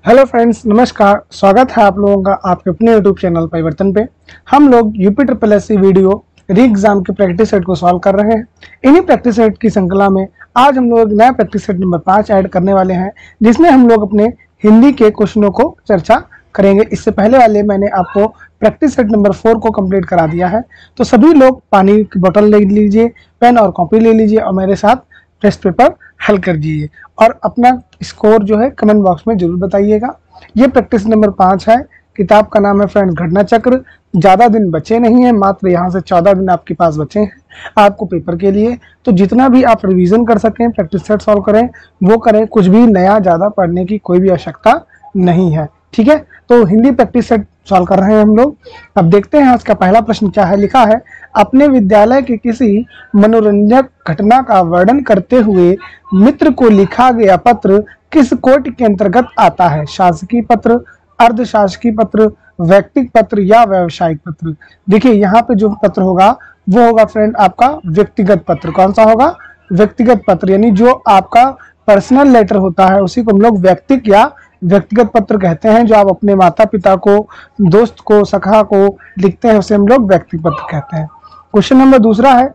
Hello friends, नमस्कार। स्वागत है आप लोगों का आपके अपने यूट्यूब चैनल परिवर्तन पे। हम लोग UP triple S C VDO re exam के प्रैक्टिस सेट को सॉल्व कर रहे हैं। इन्हीं प्रैक्टिस सेट की श्रृंखला में आज हम लोग नया प्रैक्टिस सेट नंबर 5 ऐड करने वाले हैं, जिसमें हम लोग अपने हिंदी के क्वेश्चनों को चर्चा करेंगे। इससे पहले वाले मैंने आपको प्रैक्टिस सेट नंबर 4 को कंप्लीट करा दिया है, तो सभी लोग पानी की बोतल ले लीजिए, पेन और कॉपी ले लीजिए और मेरे साथ टेस्ट पेपर हल कर दीजिए और अपना स्कोर जो है कमेंट बॉक्स में जरूर बताइएगा। ये प्रैक्टिस नंबर 5 है। किताब का नाम है फ्रेंड्स घटना चक्र। ज़्यादा दिन बचे नहीं हैं, मात्र यहाँ से 14 दिन आपके पास बचे हैं आपको पेपर के लिए। तो जितना भी आप रिवीजन कर सकें, प्रैक्टिस सेट सॉल्व करें, वो करें। कुछ भी नया ज़्यादा पढ़ने की कोई भी आवश्यकता नहीं है, ठीक है। तो हिंदी प्रैक्टिस सेट सॉल्व कर रहे हैं हम लोग। अब देखते हैं इसका पहला प्रश्न क्या है। लिखा है, अपने विद्यालय के किसी मनोरंजक घटना का वर्णन करते हुए मित्र को लिखा गया पत्र किस कोटि के अंतर्गत आता है? शासकीय पत्र, अर्धशासकीय पत्र, व्यक्तिगत पत्र या व्यावसायिक पत्र। देखिए यहाँ पे जो पत्र होगा वो होगा फ्रेंड आपका व्यक्तिगत पत्र। कौन सा होगा? व्यक्तिगत पत्र, यानी जो आपका पर्सनल लेटर होता है उसी को हम लोग व्यक्तिगत पत्र कहते हैं। जो आप अपने माता पिता को, दोस्त को, सखा को लिखते हैं उसे हम लोग व्यक्तिगत पत्र कहते हैं। क्वेश्चन नंबर दूसरा है,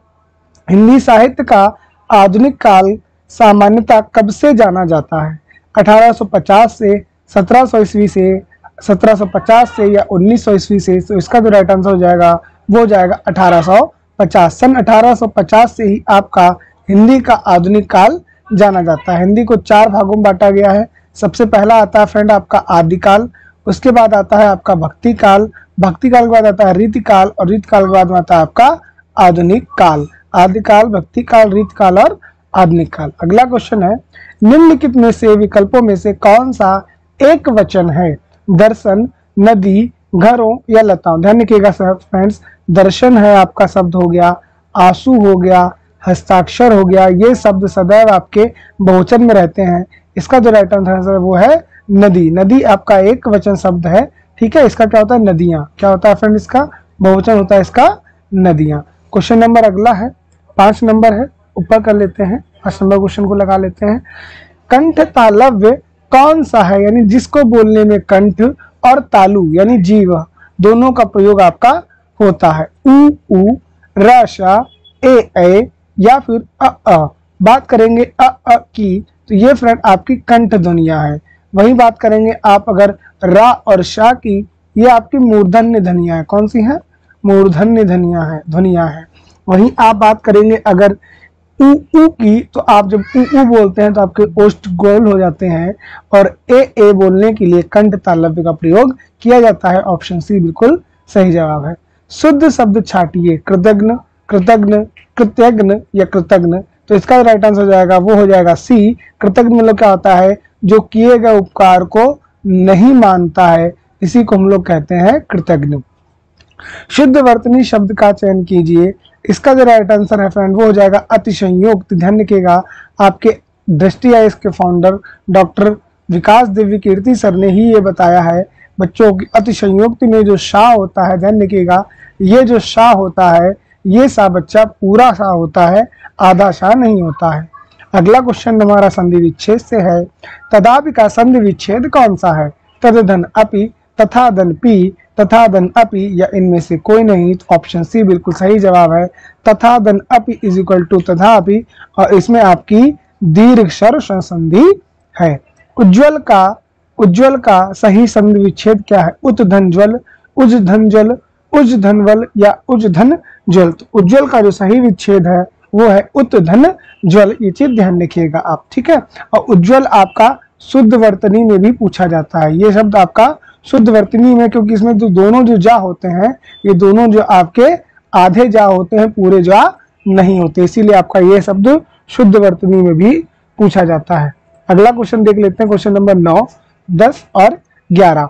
हिंदी साहित्य का आधुनिक काल सामान्यतः कब से जाना जाता है? 1850 से, 1700 ईस्वी से, 1750 से या 1900 ईस्वी से? तो इसका जो राइट आंसर हो जाएगा वो हो जाएगा 1850। सन 1850 से ही आपका हिंदी का आधुनिक काल जाना जाता है। हिंदी को 4 भागों में बांटा गया है। सबसे पहला आता है फ्रेंड आपका आदिकाल, उसके बाद आता है आपका भक्ति काल, भक्ति काल के बाद आता है रीतिकाल और रीतिकाल के बाद आता है आपका आधुनिक काल। आदिकाल, भक्ति काल, रीतिकाल और आधुनिक काल। अगला क्वेश्चन है, निम्नलिखित में से विकल्पों में से कौन सा एक वचन है? दर्शन, नदी, घरों या लताओं। ध्यान रखिएगा फ्रेंड्स, दर्शन है आपका शब्द हो गया, आंसू हो गया, हस्ताक्षर हो गया। ये शब्द सदैव आपके बहुवचन में रहते हैं। इसका जो राइट आंसर है वो है नदी। नदी आपका एक वचन शब्द है, ठीक है। इसका क्या होता है? नदियां। क्या होता है फ्रेंड? इसका बहुवचन होता है इसका नदियां। क्वेश्चन नंबर अगला है 5 नंबर है, ऊपर कर लेते हैं। 5 नंबर क्वेश्चन को लगा लेते हैं। कंठ तालव्य कौन सा है? यानी जिसको बोलने में कंठ और तालु यानी जीव दोनों का प्रयोग आपका होता है। उ, र, ए या फिर अ। बात करेंगे अ की, तो ये फ्रेंड आपकी कंठ ध्वनियां है। वही बात करेंगे आप अगर रा और शा की, ये आपकी मूर्धन्य ध्वनियां है। कौन सी है? मूर्धन्य ध्वनियां है। वहीं आप बात करेंगे अगर उ की, तो आप जब उ बोलते हैं तो आपके ओष्ठ गोल हो जाते हैं और ए बोलने के लिए कंठ तालव्य का प्रयोग किया जाता है। ऑप्शन सी बिल्कुल सही जवाब है। शुद्ध शब्द छाटिए, कृतज्ञ, कृतज्ञ, कृतज्ञ या कृतज्ञ। तो इसका राइट आंसर हो जाएगा वो हो जाएगा सी। कृतज्ञ मतलब क्या होता है? जो किए गए उपकार को नहीं मानता है, इसी को हम लोग कहते हैं कृतज्ञ। शुद्ध वर्तनी शब्द का चयन कीजिए। इसका जो राइट आंसर है फ्रेंड वो हो जाएगा अतिशयोक्त। ध्यान रखिएगा, आपके दृष्टि आइस के फाउंडर डॉक्टर विकास दिव्य कीर्ति सर ने ही ये बताया है बच्चों की अतिशयोक्त में जो शाह होता है, ध्यान रखिएगा, ये जो शाह होता है ये सा बच्चा पूरा सा होता है, आधा शाह नहीं होता है। अगला क्वेश्चन हमारा संधि विच्छेद से है। तदापि का संधि विच्छेद कौन सा है? तदधन अपि, तथा धन पी, तथा धन अपि या इनमें से कोई नहीं। तो ऑप्शन सी बिल्कुल सही जवाब है। तथा धन अपि इज इक्वल टू तथा अपि, और इसमें आपकी दीर्घ स्वर संधि है। उज्ज्वल का सही संधि विच्छेद क्या है? उत धन ज्वल, उज धन ज्वल, उज धनवल या उज धन ज्वल। तो उज्ज्वल का जो सही विच्छेद है वो है उत धन ज्वल। ये चीज ध्यान रखिएगा आप, ठीक है। और उज्ज्वल आपका शुद्ध वर्तनी में भी पूछा जाता है। ये शब्द आपका शुद्ध वर्तनी में, क्योंकि इसमें जो दोनों जो जा होते हैं ये दोनों जो आपके आधे जा होते हैं, पूरे जा नहीं होते, इसीलिए आपका ये शब्द शुद्ध वर्तनी में भी पूछा जाता है। अगला क्वेश्चन देख लेते हैं, क्वेश्चन नंबर 9, 10 और 11।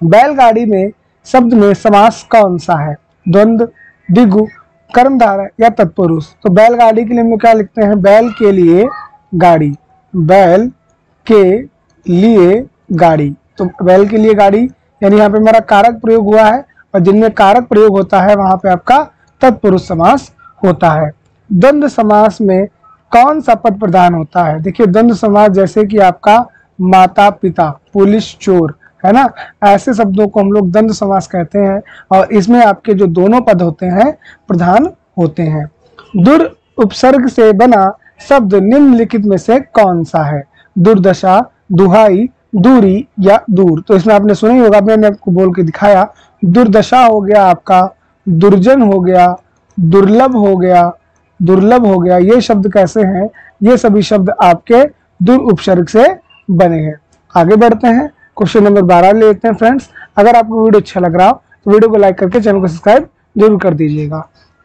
बैलगाड़ी में शब्द में समास कौन सा है? द्वंद्व, द्विगु, कर्मधारय या तत्पुरुष। तो बैलगाड़ी के लिए हम लोग क्या लिखते हैं? बैल के लिए गाड़ी, बैल के लिए गाड़ी। तो बैल के लिए गाड़ी यानी यहाँ पे हमारा कारक प्रयोग हुआ है, और जिनमें कारक प्रयोग होता है वहां पे आपका तत्पुरुष समास होता है। द्वंद्व समास में कौन सा पद प्रधान होता है? देखिए द्वंद्व समास जैसे कि आपका माता पिता, पुलिस चोर, है ना। ऐसे शब्दों को हम लोग द्वंद्व समास कहते हैं और इसमें आपके जो दोनों पद होते हैं प्रधान होते हैं। दुर उपसर्ग से बना शब्द निम्नलिखित में से कौन सा है? दुर्दशा, दुहाई, दूरी या दूर। तो इसमें आपने सुना ही होगा, मैंने आपको बोल के दिखाया। दुर्दशा हो गया आपका, दुर्जन हो गया, दुर्लभ हो गया, दुर्लभ हो गया। ये शब्द कैसे हैं? ये सभी शब्द आपके दुर उपसर्ग से बने हैं। आगे बढ़ते हैं, क्वेश्चन नंबर 12 लेते हैं फ्रेंड्स। अगर आपको वीडियो अच्छा लग रहा हो तो वीडियो को लाइक करके चैनल को सब्सक्राइब जरूर कर दीजिएगा।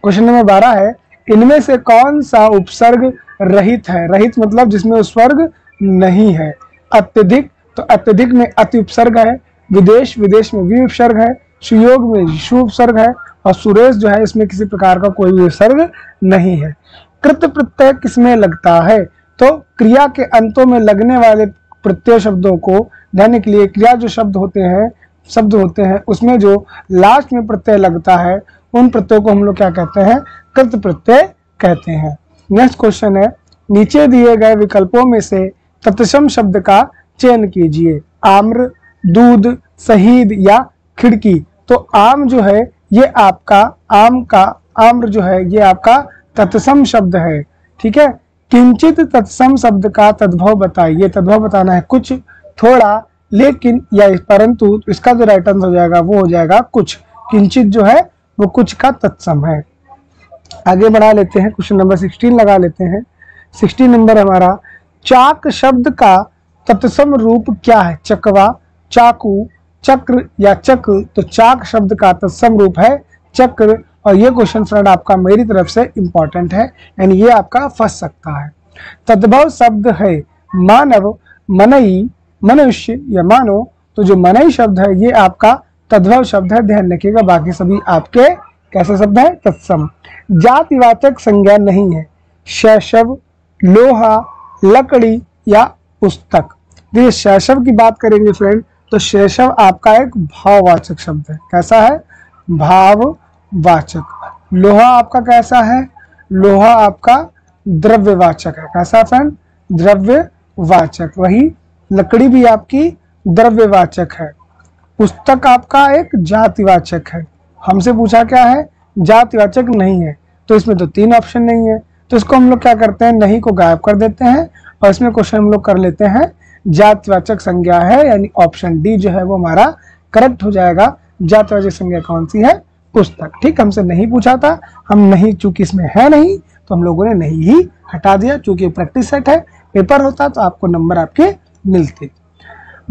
क्वेश्चन नंबर 12 है, इनमें से कौन सा उपसर्ग रहित है? रहित मतलब जिसमें उपसर्ग नहीं है। अत्यधिक, तो अत्यधिक में अति उपसर्ग है। विदेश, विदेश में वि उपसर्ग है। सुयोग में शु उपसर्ग है। और सुरेश जो है इसमें किसी प्रकार का कोई भी उपसर्ग नहीं है। कृत प्रत्यय किसमें लगता है? तो क्रिया के अंतों में लगने वाले प्रत्यय शब्दों को ध्यान के लिए, क्रिया जो शब्द होते हैं उसमें जो लास्ट में प्रत्यय लगता है उन प्रत्ययों को हम लोग क्या कहते हैं? कृत प्रत्यय कहते हैं। नेक्स्ट क्वेश्चन है, नीचे दिए गए विकल्पों में से तत्सम शब्द का चयन कीजिए। आम्र, दूध, शहीद या खिड़की। तो आम जो है ये आपका आम्र जो है ये आपका तत्सम शब्द है, ठीक है। किंचित तत्सम शब्द का तद्भव बताइए। तद्भव बताना है कुछ, थोड़ा, लेकिन या परंतु। इसका जो राइट आंसर हो जाएगा वो हो जाएगा कुछ। किंचित जो है वो कुछ का तत्सम है। आगे बढ़ा लेते हैं, क्वेश्चन नंबर 16 लगा लेते हैं। 16 नंबर हमारा, चाक शब्द का तत्सम रूप क्या है? चकवा, चाकू, चक्र या चक्र। तो चाक शब्द का तत्सम रूप है चक्र। और ये क्वेश्चन फ्रेंड आपका मेरी तरफ से इंपॉर्टेंट है, यानी ये आपका फंस सकता है। तद्भव शब्द है मानव, मनई, मनुष्य या मानो। तो जो मनई शब्द है ये आपका तद्भव शब्द है, ध्यान रखिएगा। बाकी सभी आपके कैसे शब्द है? तत्सम। जातिवाचक संज्ञा नहीं है। शैशव, लोहा, लकड़ी या पुस्तक। तो शैशव की बात करेंगे फ्रेंड, तो शैशव आपका एक भाववाचक शब्द है। कैसा है? भाववाचक। लोहा आपका कैसा है? लोहा आपका द्रव्यवाचक है। कैसा फ्रेंड? द्रव्यवाचक। वही लकड़ी भी आपकी द्रव्यवाचक है। पुस्तक आपका एक जातिवाचक है। हमसे पूछा क्या है? जातिवाचक नहीं है। तो इसमें तो 3 ऑप्शन नहीं है, तो इसको हम लोग क्या करते हैं? नहीं को गायब कर देते हैं और इसमें क्वेश्चन हम लोग कर लेते हैं जातिवाचक संज्ञा है, यानी ऑप्शन डी जो है वो हमारा करेक्ट हो जाएगा। जातिवाचक संज्ञा कौन सी है? पुस्तक। ठीक, हमसे नहीं पूछा था, हम नहीं, चूंकि इसमें है नहीं तो हम लोगों ने नहीं ही हटा दिया। चूंकि प्रैक्टिस सेट है, पेपर होता तो आपको नंबर आपके मिलते।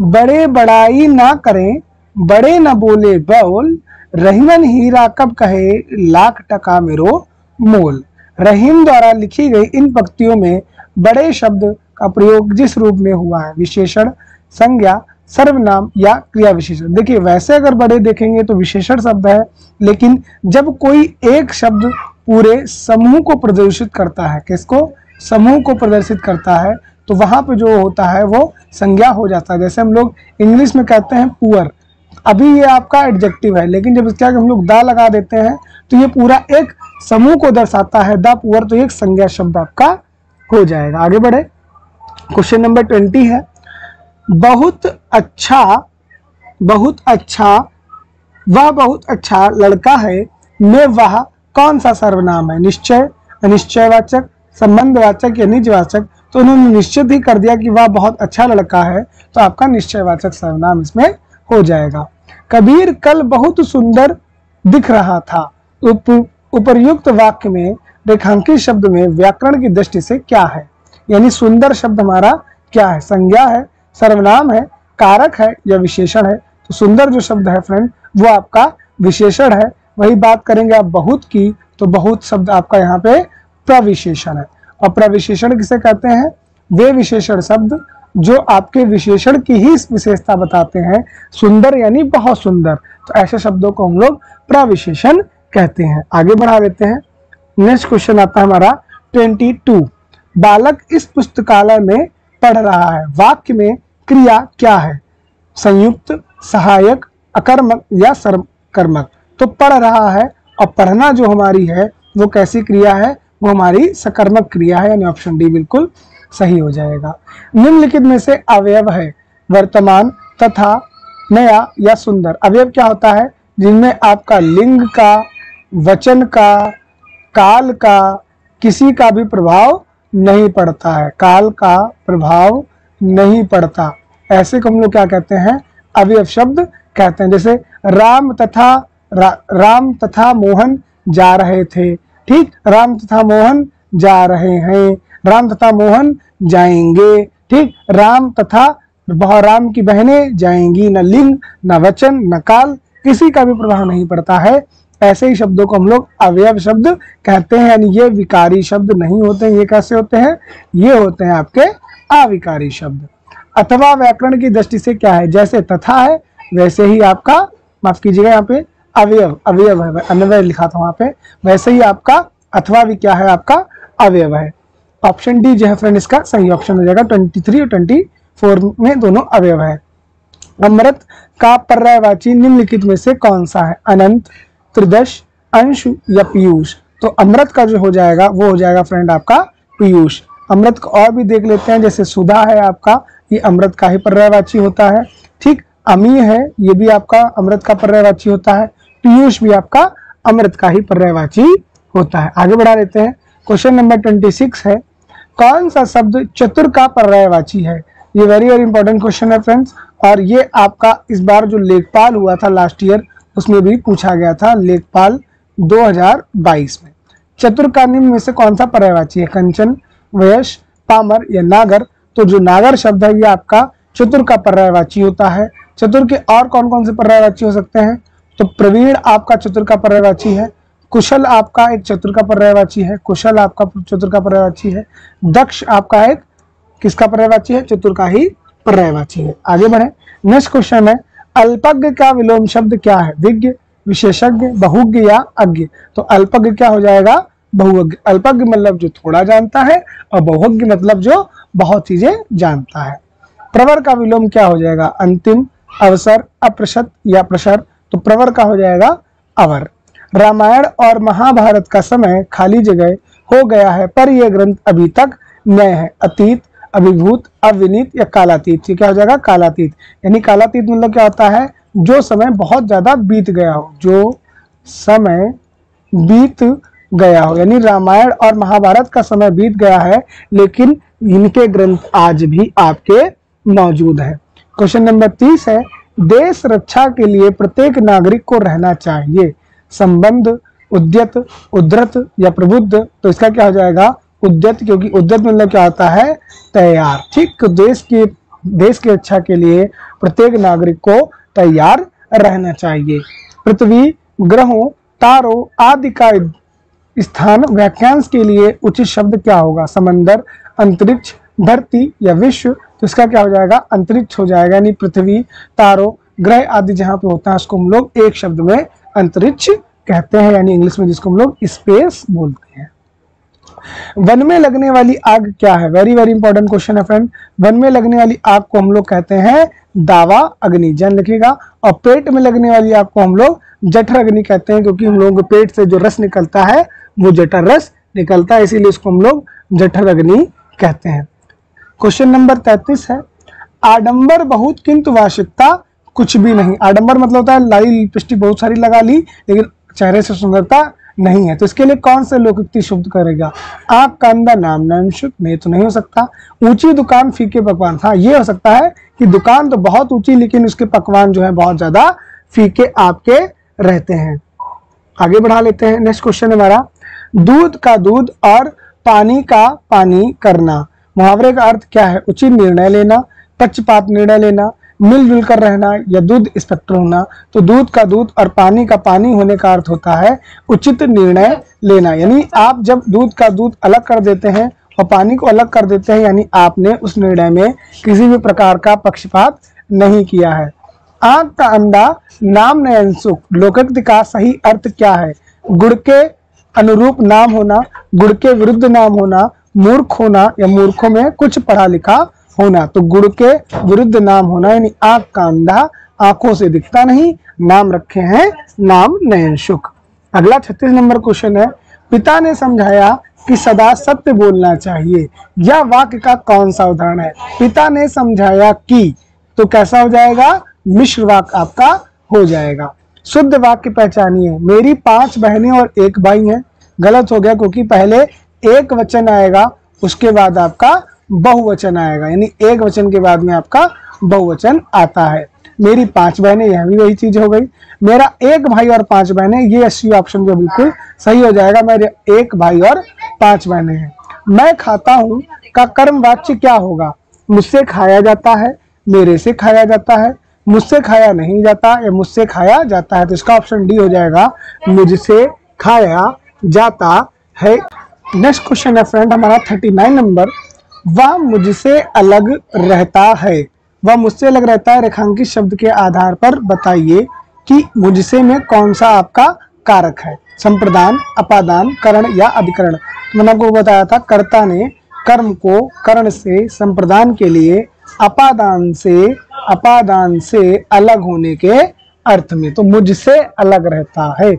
बड़े बड़ाई ना करें, बड़े न बोले बोल, रहीमन हीरा कब कहे लाख टका मेरो मोल। रहीम द्वारा लिखी गई इन पंक्तियों में बड़े शब्द का प्रयोग जिस रूप में हुआ है, विशेषण, संज्ञा, सर्वनाम या क्रिया विशेषण। देखिए वैसे अगर बड़े देखेंगे तो विशेषण शब्द है, लेकिन जब कोई एक शब्द पूरे समूह को प्रदर्शित करता है, किसको? समूह को प्रदर्शित करता है, तो वहां पे जो होता है वो संज्ञा हो जाता है। जैसे हम लोग इंग्लिश में कहते हैं पुअर, अभी ये आपका एडजेक्टिव है, लेकिन जब इसके आगे हम लोग दा लगा देते हैं तो ये पूरा एक समूह को दर्शाता है, द पुअर, तो एक संज्ञा शब्द आपका हो जाएगा। आगे बढ़े, क्वेश्चन नंबर 20 है, बहुत अच्छा, वह बहुत अच्छा लड़का है में वह कौन सा सर्वनाम है? निश्चय, अनिश्चयवाचक, संबंधवाचक या निजवाचक। तो उन्होंने निश्चित ही कर दिया कि वह बहुत अच्छा लड़का है, तो आपका निश्चयवाचक सर्वनाम इसमें हो जाएगा। कबीर कल बहुत सुंदर दिख रहा था। उपर्युक्त वाक्य में रेखांकित शब्द में व्याकरण की दृष्टि से क्या है? यानी सुंदर शब्द हमारा क्या है? संज्ञा है, सर्वनाम है, कारक है या विशेषण है? तो सुंदर जो शब्द है फ्रेंड वो आपका विशेषण है। वही बात करेंगे आप बहुत की, तो बहुत शब्द आपका यहाँ पे प्रविशेषण है। और प्रविशेषण किसे कहते हैं? वे विशेषण शब्द जो आपके विशेषण की ही विशेषता बताते हैं। सुंदर यानी बहुत सुंदर, तो ऐसे शब्दों को हम लोग प्रविशेषण कहते हैं। आगे बढ़ा लेते हैं, नेक्स्ट क्वेश्चन आता है हमारा 22। बालक इस पुस्तकालय में पढ़ रहा है, वाक्य में क्रिया क्या है? संयुक्त, सहायक, अकर्मक या सर्वकर्मक। तो पढ़ रहा है, और पढ़ना जो हमारी है वो कैसी क्रिया है? वो हमारी सकर्मक क्रिया है, यानी ऑप्शन डी बिल्कुल सही हो जाएगा। निम्नलिखित में से अवयव है वर्तमान तथा नया या सुंदर। अवयव क्या होता है? जिनमें आपका लिंग का, वचन का, काल का, किसी का भी प्रभाव नहीं पड़ता है। काल का प्रभाव नहीं पड़ता, ऐसे को हम लोग क्या कहते हैं? अवयव शब्द कहते हैं। जैसे राम तथा मोहन जा रहे थे। ठीक, राम तथा मोहन जा रहे हैं, राम तथा मोहन जाएंगे। ठीक, राम तथा राम की बहनें जाएंगी। न लिंग, न वचन, न काल, किसी का भी प्रभाव नहीं पड़ता है। ऐसे ही शब्दों को हम लोग अवयव शब्द कहते हैं, यानी ये विकारी शब्द नहीं होते। ये कैसे होते हैं? ये होते हैं आपके अविकारी शब्द। अथवा व्याकरण की दृष्टि से क्या है? जैसे तथा है वैसे ही आपका, माफ कीजिएगा यहाँ पे अवयव है, अन्वय लिखा था वहां पे, वैसे ही आपका अथवा भी क्या है? आपका अवयव है। ऑप्शन डी जो है फ्रेंड इसका सही ऑप्शन हो जाएगा। 23 और 24 में दोनों अवयव है। अमृत का पर्यायवाची निम्नलिखित में से कौन सा है? अनंत, त्रिदश, अंशु या पीयूष। तो अमृत का जो हो जाएगा वो हो जाएगा फ्रेंड आपका पीयूष। अमृत को और भी देख लेते हैं, जैसे सुधा है आपका, ये अमृत का ही पर्यायवाची होता है। ठीक, अमी है, ये भी आपका अमृत का पर्यायवाची होता है। पीयूष भी आपका अमृत का ही पर्यायवाची होता है। आगे बढ़ा लेते हैं। क्वेश्चन नंबर 26 है, कौन सा शब्द चतुर का पर्यायवाची है? ये वेरी वेरी इंपॉर्टेंट क्वेश्चन है फ्रेंड्स, और ये आपका इस बार जो लेखपाल हुआ था लास्ट ईयर उसमें भी पूछा गया था, लेखपाल 2022 में। चतुर का निम्न में से कौन सा पर्यायवाची है? कंचन, वयस, पामर या नागर। तो जो नागर शब्द है ये आपका चतुर का पर्यायवाची होता है। चतुर के और कौन कौन से पर्यायवाची हो सकते हैं? तो प्रवीण आपका चतुर का पर्यायवाची है। कुशल आपका एक चतुर का पर्यायवाची है, कुशल आपका चतुर का पर्यायवाची है। दक्ष आपका एक किसका पर्यायवाची है? चतुर का ही पर्यायवाची है। आगे बढ़े। नेक्स्ट क्वेश्चन है, अल्पज्ञ का विलोम शब्द क्या है? विज्ञ, विशेषज्ञ, बहुज्ञ या अज्ञ। तो अल्पज्ञ क्या हो जाएगा? बहुज्ञ। अल्पज्ञ मतलब जो थोड़ा जानता है, और बहुज्ञ मतलब जो बहुत चीजें जानता है। प्रवर का विलोम क्या हो जाएगा? अंतिम, अवसर, अप्रशत या प्रसर। तो प्रवर का हो जाएगा अवर। रामायण और महाभारत का समय खाली जगह हो गया है, पर यह ग्रंथ अभी तक नए है। अतीत, अभिभूत, अविनीत या कालातीत। ये क्या हो जाएगा? कालातीत। यानी कालातीत मतलब क्या होता है? जो समय बहुत ज्यादा बीत गया हो, जो समय बीत गया हो। यानी रामायण और महाभारत का समय बीत गया है, लेकिन इनके ग्रंथ आज भी आपके मौजूद हैं। क्वेश्चन नंबर 30 है, देश रक्षा के लिए प्रत्येक नागरिक को रहना चाहिए। संबंध, उद्यत, उद्धृत या प्रबुद्ध। तो इसका क्या हो जाएगा? उद्यत, क्योंकि उद्यत मतलब क्या होता है? तैयार। ठीक, देश की रक्षा के लिए प्रत्येक नागरिक को तैयार रहना चाहिए। पृथ्वी, ग्रहों, तारों आदि का स्थान वाक्यांश के लिए उचित शब्द क्या होगा? समंदर, अंतरिक्ष, धरती या विश्व। तो इसका क्या हो जाएगा? अंतरिक्ष हो जाएगा। यानी पृथ्वी, तारों, ग्रह आदि जहां पे होता है उसको हम लोग एक शब्द में अंतरिक्ष कहते हैं, यानी इंग्लिश में जिसको हम लोग स्पेस बोलते हैं। वन में लगने वाली आग क्या है? वेरी वेरी इंपॉर्टेंट क्वेश्चन है फ्रेंड। वन में लगने वाली आग को हम लोग कहते हैं दावा अग्नि, जन लिखिएगा। और पेट में लगने वाली आग को हम लोग जठर अग्नि कहते हैं, क्योंकि हम लोगों के पेट से जो रस निकलता है वो जठर रस निकलता है, इसीलिए इसको हम लोग जठर अग्नि कहते हैं। क्वेश्चन नंबर 33 है, आडंबर बहुत किंतु वार्षिकता कुछ भी नहीं। आडंबर मतलब होता है लाई लिपस्टिक बहुत सारी लगा ली लेकिन चेहरे से सुंदरता नहीं है। तो इसके लिए कौन से लोकोक्ति शब्द करेगा? आंख का अंधा नाम नैनशुक, नहीं तो नहीं हो सकता। ऊंची दुकान फीके पकवान, हाँ ये हो सकता है कि दुकान तो बहुत ऊंची लेकिन उसके पकवान जो है बहुत ज्यादा फीके आपके रहते हैं। आगे बढ़ा लेते हैं। नेक्स्ट क्वेश्चन हमारा, दूध का दूध और पानी का पानी करना। मुहावरे का अर्थ क्या है? उचित निर्णय लेना, पक्षपात निर्णय लेना, मिलजुल कर रहना या दूध स्पेक्टर होना। तो दूध का दूध और पानी का पानी होने का अर्थ होता है उचित निर्णय लेना। यानी आप जब दूध का दूध अलग कर देते हैं और पानी को अलग कर देते हैं, यानी आपने उस निर्णय में किसी भी प्रकार का पक्षपात नहीं किया है। आंख का अंधा नाम नयन सुख, लोकोक्ति का सही अर्थ क्या है? गुड़ के अनुरूप नाम होना, गुड़ के विरुद्ध नाम होना, मूर्ख होना या मूर्खों में कुछ पढ़ा लिखा होना। तो गुड़ के विरुद्ध नाम होना, यानी आंख का अंधा, आंखों से दिखता नहीं, नाम रखे हैं नाम नयन सुख। अगला 36 नंबर क्वेश्चन है, पिता ने समझाया कि सदा सत्य बोलना चाहिए। यह वाक्य का कौन सा उदाहरण है? पिता ने समझाया कि, तो कैसा हो जाएगा? मिश्र वाक्य आपका हो जाएगा। शुद्ध वाक्य पहचानिए। मेरी 5 बहनें और 1 भाई हैं। गलत हो गया, क्योंकि पहले एक वचन आएगा, उसके बाद आपका बहुवचन आएगा, यानी एक वचन के बाद में आपका बहुवचन आता है। मेरी 5 बहनें, यह भी वही चीज हो गई। मेरा 1 भाई और 5 बहनें, ये सी ऑप्शन जो बिल्कुल सही हो जाएगा। मेरे 1 भाई और 5 बहनें हैं। मैं खाता हूं का कर्म वाच्य क्या होगा? मुझसे खाया जाता है, मेरे से खाया जाता है, मुझसे खाया नहीं जाता या मुझसे खाया जाता है। तो इसका ऑप्शन डी हो जाएगा, मुझसे खाया जाता है। नेक्स्ट क्वेश्चन है फ्रेंड हमारा 39 नंबर। वह मुझसे अलग रहता है। वह मुझसे अलग रहता है रेखांकित शब्द के आधार पर बताइए कि मुझसे में कौन सा आपका कारक है? संप्रदान, अपादान, करण या अधिकरण। मैंने आपको बताया था, कर्ता ने कर्म को करण से, संप्रदान के लिए अपादान से अलग होने के अर्थ में। तो मुझसे अलग रहता है।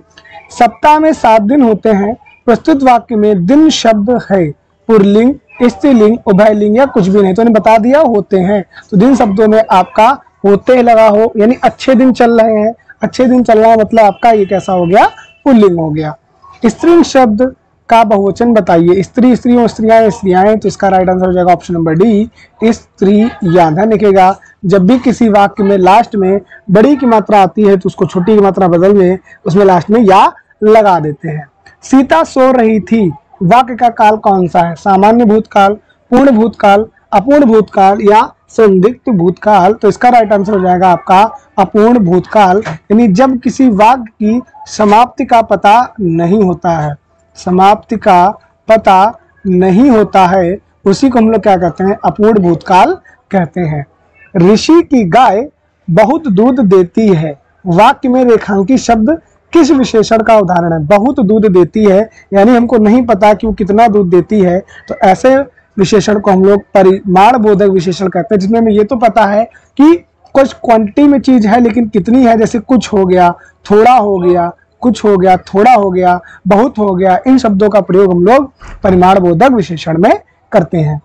सप्ताह में 7 दिन होते हैं। प्रस्तुत वाक्य में दिन शब्द है पुल्लिंग, स्त्रीलिंग, उभयलिंग या कुछ भी नहीं। तो इन्हें बता दिया होते हैं। तो दिन शब्दों में आपका होते लगा हो, यानी अच्छे दिन चल रहे हैं। अच्छे दिन चल रहा है मतलब आपका ये कैसा हो गया? पुल्लिंग हो गया। स्त्रीलिंग शब्द का बहुवचन बताइए। स्त्री, स्त्रियों, स्त्रियां, स्त्रियां। तो इसका राइट आंसर हो जाएगा ऑप्शन नंबर डी, स्त्री या। ध्यान रखिएगा, जब भी किसी वाक्य में लास्ट में बड़ी की मात्रा आती है तो उसको छोटी की मात्रा बदल में उसमें लास्ट में या लगा देते हैं। सीता सो रही थी। वाक्य का काल कौन सा है? सामान्य भूतकाल, पूर्ण भूतकाल, अपूर्ण भूतकाल या संदिग्ध भूतकाल। तो इसका राइट आंसर हो जाएगा आपका अपूर्ण भूतकाल, यानी जब किसी वाक्य की समाप्ति का पता नहीं होता है, समाप्ति का पता नहीं होता है, उसी को हम लोग क्या कहते हैं? अपूर्ण भूतकाल कहते हैं। ऋषि की गाय बहुत दूध देती है। वाक्य में रेखांकित शब्द किस विशेषण का उदाहरण है? बहुत दूध देती है, यानी हमको नहीं पता कि वो कितना दूध देती है, तो ऐसे विशेषण को हम लोग परिमाण बोधक विशेषण कहते हैं, जिसमें हमें ये तो पता है कि कुछ क्वांटिटी में चीज है, लेकिन कितनी है? जैसे कुछ हो गया, थोड़ा हो गया, कुछ हो गया, थोड़ा हो गया, बहुत हो गया। इन शब्दों का प्रयोग हम लोग परिमाण बोधक विशेषण में करते हैं।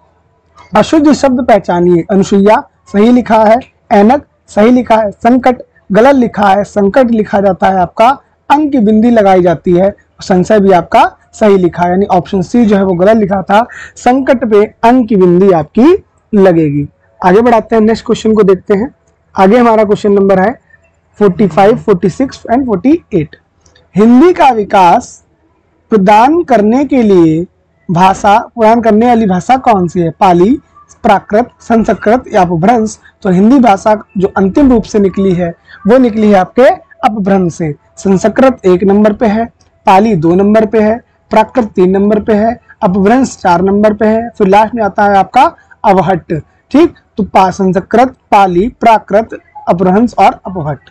अशुद्ध शब्द पहचानिए। अनुसुईया सही लिखा है, ऐनक सही लिखा है, संकट गलत लिखा है। संकट लिखा जाता है आपका, अंक की बिंदी लगाई जाती है। संशय भी आपका सही लिखा है, यानी ऑप्शन सी जो है वो गलत लिखा था। संकट पे अंक की बिंदी आपकी लगेगी। आगे बढ़ाते हैं, नेक्स्ट क्वेश्चन को देखते हैं। आगे हमारा क्वेश्चन नंबर है 45, 46 एंड 48। हिंदी का विकास प्रदान करने के लिए प्रदान करने वाली भाषा कौन सी है? पाली, प्राकृत, संस्कृत या अपभ्रंश। तो हिंदी भाषा जो अंतिम रूप से निकली है वो निकली है आपके अपभ्रंश से। संस्कृत 1 नंबर पे है, पाली 2 नंबर पे है, प्राकृत 3 नंबर पे है, अपभ्रंश 4 नंबर पे है, फिर लास्ट में आता है आपका अवहट्ट। ठीक, तो संस्कृत, पाली, प्राकृत, अपभ्रंश और अपहट्ट।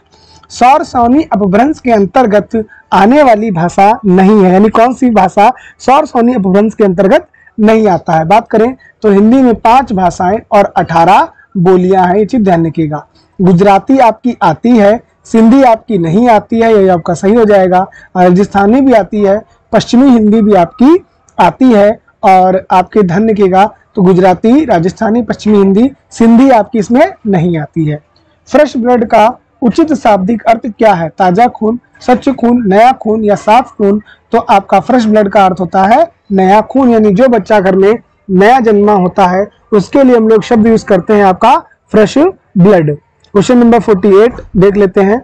सौर सौनी अपभ्रंश के अंतर्गत आने वाली भाषा नहीं है, यानी कौन सी भाषा सौर सौनी अपभ्रंश के अंतर्गत नहीं आता है? बात करें तो हिंदी में 5 भाषाएं और 18 बोलियां हैं, ये चीज ध्यान रखिएगा। गुजराती आपकी आती है, सिंधी आपकी नहीं आती है, ये आपका सही हो जाएगा। राजस्थानी भी आती है, पश्चिमी हिंदी भी आपकी आती है, और आपके ध्यान रखिएगा तो गुजराती, राजस्थानी, पश्चिमी हिंदी, सिंधी आपकी इसमें नहीं आती है। फ्रेश ब्लड का उचित शाब्दिक अर्थ क्या है? ताजा खून, स्वच्छ खून, नया खून या साफ खून। तो आपका फ्रेश ब्लड का अर्थ होता है नया खून, यानी जो बच्चा घर में नया जन्मा होता है उसके लिए हम लोग शब्द यूज करते हैं आपका फ्रेश ब्लड। क्वेश्चन नंबर 48 देख लेते हैं।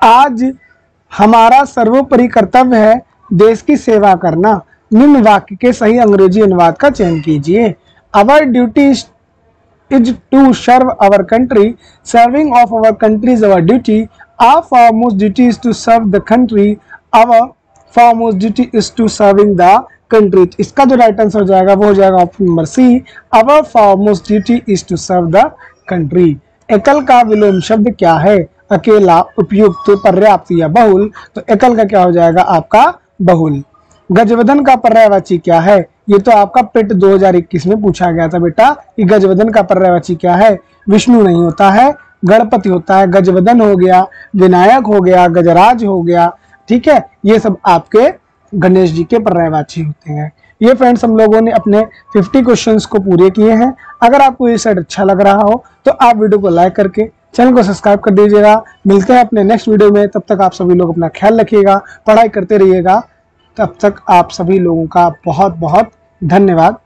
आज हमारा सर्वोपरि कर्तव्य है देश की सेवा करना। निम्न वाक्य के सही अंग्रेजी अनुवाद का चयन कीजिए। Our duty is to serve our country. Serving of our country is our duty. Our foremost duty is to serve the country. Our foremost duty is to serving the country. इसका जो राइट आंसर हो जाएगा वो हो जाएगा option number C, our foremost duty is to serve the country. एकल का विलोम शब्द क्या है? अकेला, उपयुक्त, पर्याप्त या बहुल। तो एकल का क्या हो जाएगा आपका बहुल। गजवदन का पर्यायवाची क्या है? ये तो आपका पेट 2021 में पूछा गया था बेटा कि गजवदन का पर्यायवाची क्या है? विष्णु नहीं होता है, गणपति होता है। गजवदन हो गया, विनायक हो गया, गजराज हो गया, ठीक है, ये सब आपके गणेश जी के पर्यायवाची होते हैं। ये फ्रेंड्स हम लोगों ने अपने 50 क्वेश्चंस को पूरे किए हैं। अगर आपको ये सेट अच्छा लग रहा हो तो आप वीडियो को लाइक करके चैनल को सब्सक्राइब कर दीजिएगा। मिलते हैं अपने नेक्स्ट वीडियो में, तब तक आप सभी लोग अपना ख्याल रखिएगा, पढ़ाई करते रहिएगा। तब तक आप सभी लोगों का बहुत बहुत धन्यवाद।